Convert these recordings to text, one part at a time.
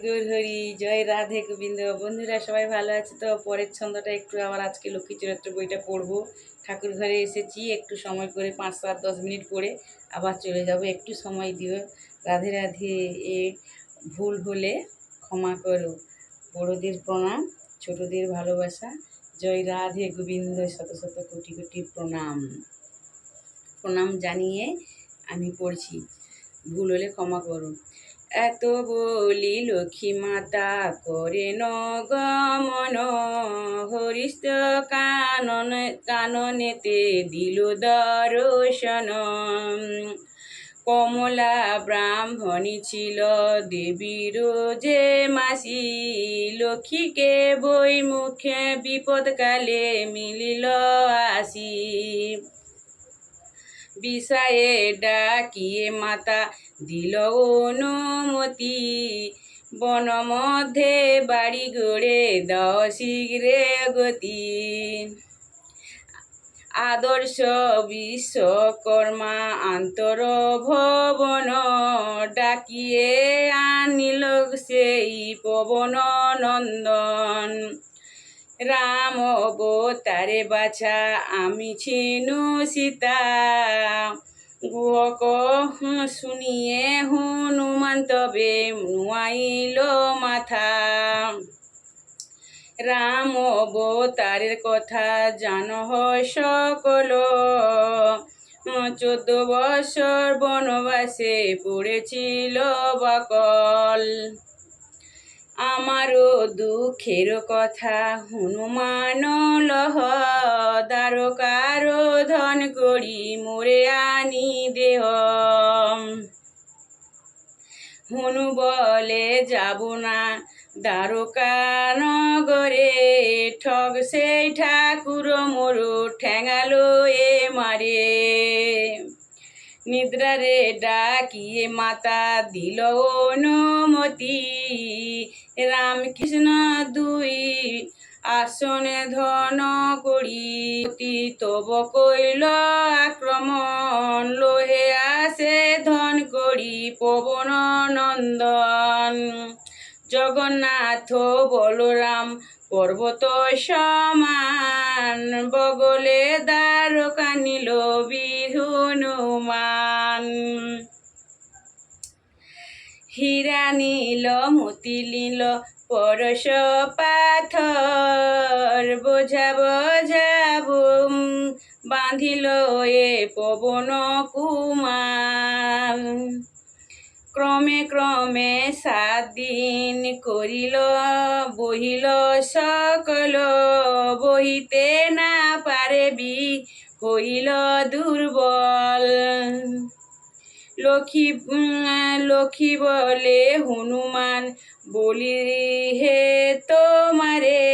গৌর হরি, জয় রাধে গোবিন্দ। বন্ধুরা সবাই ভালো আছে তো? পরের ছন্দটা একটু আবার আজকে লক্ষ্মী চরিত্র বইটা পড়বো। ঠাকুর ঘরে এসেছি, একটু সময় করে 5, 7, 10 মিনিট পরে আবার চলে যাব। একটু সময় দিও। রাধে রাধে। এ ভুল হলে ক্ষমা করো। বড়দের প্রণাম, ছোটদের ভালোবাসা। জয় রাধে গোবিন্দ, শত শত কোটি কোটি প্রণাম। প্রণাম জানিয়ে আমি পড়ছি। ভুল হলে ক্ষমা করো। এত বলি লক্ষ্মী মাতা করেন গমন, হরিস্ত কাননেতে দিল দর্শন। কমলা ব্রাহ্মণী ছিল দেবীর যে মাসি, লক্ষ্মীকে বই মুখে বিপদকালে মিলিল আসি। বিষয়ে ডাকিয়ে মাতা দিল অনুমতি, বন মধ্যে বাড়ি গড়ে দাও শীঘ্রে গতি। আদর্শ বিশ্বকর্মা আন্তর ভবন, ডাকিয়ে আনিল সেই পবন নন্দন। রাম অবতারে বাছা আমি ছিনু সীতা, গুহক শুনিয়ে হনুমান তবে নুয়াইল মাথা। রাম অবতারের কথা জানো হয় সকল, 14 বছর বনবাসে পড়েছিল বকল। আমারও দুঃখের কথা হনুমান লহ, দ্বারকার ধন করি মোরে আনি দেহ। হনু বলে যাব না দ্বারকা নগরে, ঠগ সেই ঠাকুর মোরো ঠেঙালো এ মারে। নিদ্রারে ডাকিয়ে মাতা দিল অনুমতি, রামকৃষ্ণ দুই আসনে ধন করি। তব কইল আক্রমণ, লোহে আসে ধন করি পবন নন্দন। জগন্নাথ বলরাম পর্বত সমান, বগলে দ্বারকা নিল বীর হনুমান। হীরা নীল মতি নীল পরশ পাথর, বোঝা বোঝাব বাঁধিল এ পবন কুমার। ক্রমে ক্রমে 7 দিন করিল বহিল সকল, বহিতে না পারবি হইল দুর্বল। লক্ষ্মী বলে হনুমান বলি হে তোমারে,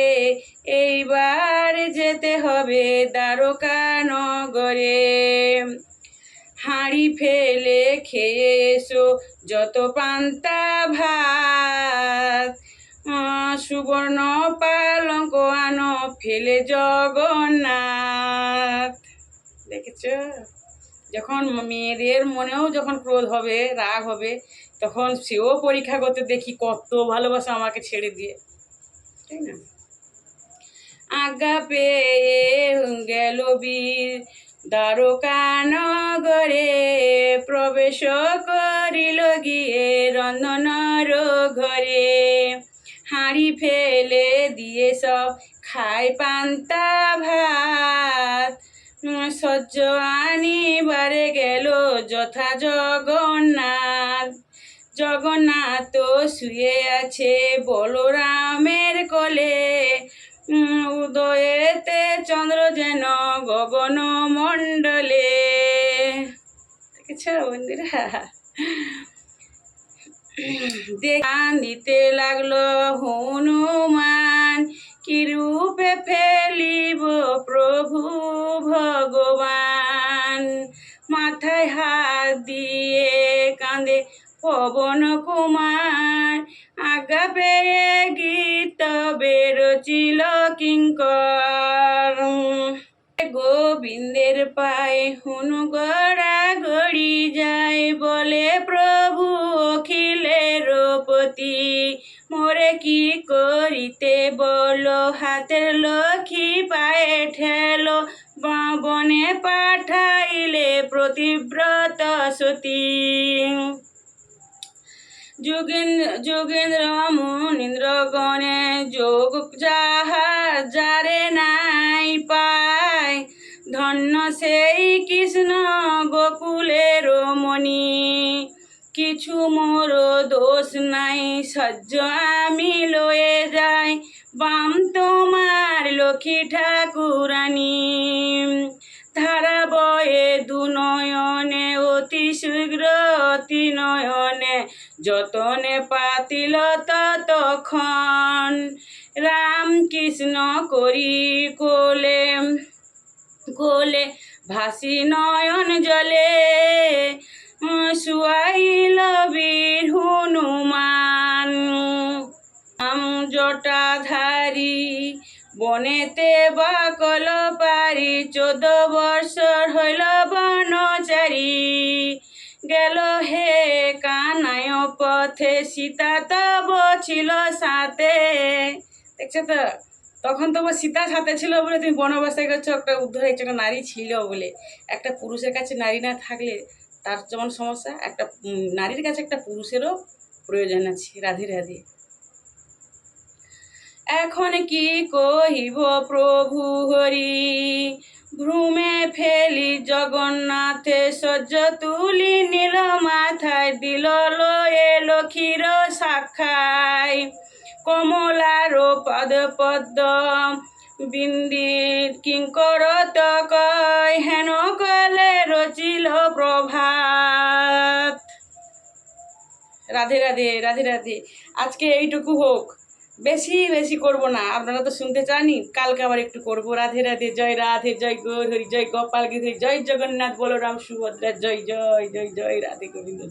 এইবার যেতে হবে দ্বারকা নগরে। হাঁড়ি ফেলে খেয়ে এসো যত পান্তা ভাত, সুবর্ণ পালঙ্ক আনো ফেলে জগন্নাথ। দেখেছ, যখন মেয়েদের মনেও যখন ক্রোধ হবে, রাগ হবে, তখন সেও পরীক্ষা করতে দেখি কত ভালোবাসা আমাকে ছেড়ে দিয়ে, তাই না? আজ্ঞা পেয়ে গেল বীর দ্বারকা নগরে, প্রবেশ করিল গিয়ে রন্ধনর ঘরে। হাঁড়ি ফেলে দিয়ে সব খায় পান্তা ভাত, সহ্য আনিবারে গেল যথা জগন্নাথ। জগন্নাথ শুয়ে আছে বলরামের কোলে, উদয়েতে চন্দ্র যেন গগন মণ্ডলে। দেখেছ বন্ধুরা? দিতে লাগলো হনুমান, কি রূপে ফেলিব প্রভু ভগবান। মাথায় হাত দিয়ে কাঁদে পবন কুমার, আজ্ঞা পেয়ে গীত বেরোচিল কিঙ্কর। গোবিন্দের পায়ে হনু গড়া গড়ি যায়, বলে প্রভু অখিলের পতি মোরে কি করিতে বলো, হাতের লক্ষ্মী পায়ে ঠেলো, বনে পাঠাইলে প্রতিব্রত সতী। যোগেন্দ্র মুনীন্দ্রগণে যোগ যারে নাই পায়, ধন্য সেই কৃষ্ণ গোকুলের মণি। কিছু মোর দোষ নাই, সহ্য আমি লয়ে যাই, বাম তোমার লক্ষ্মী ঠাকুরানী। ধারা বয়ে দু নয়নে, অতি শীঘ্র অতি নয়নে, যতনে পাতিল ততক্ষণ। রাম কৃষ্ণ করি কোলে কোলে, ভাসি নয়ন জলে, শুয়াইল বীর হনুমান। জটাধারী বনেতে বাকল পারি, 14 বৎসর হইল বনচারী। গেল হে কানায় পথে, সীতা তব ছিল সাথে। দেখছো তো, তখন তোমার সীতা সাথে ছিল বলে তুমি বনবাসে গেছো, একটা উদ্ধার হয়েছে, একটা নারী ছিল বলে। একটা পুরুষের কাছে নারী না থাকলে তার যেমন সমস্যা, একটা নারীর কাছে একটা পুরুষেরও প্রয়োজন আছে। রাধে রাধে। এখন কি কহিব প্রভু হরি, ভ্রমে ফেলি জগন্নাথে, সহ্য তুলি নীল মাথায়, দিল লয়ে লক্ষ্মীর শাখায়। কমলার পদ পদ্ম বিন্দির কিঙ্কর কয়, হেন কলে রচিল প্রভাত। রাধে রাধে, রাধে রাধে। আজকে এইটুকু হোক, বেশি বেশি করব না, আপনারা তো শুনতে চানই, কালকে আবার একটু করবো। রাধে রাধে, জয় রাধে, জয় গৌর হরি, জয় গোপাল গিরি, জয় জগন্নাথ বলরাম সুভদ্রা, জয় জয় জয় জয় রাধে গোবিন্দ।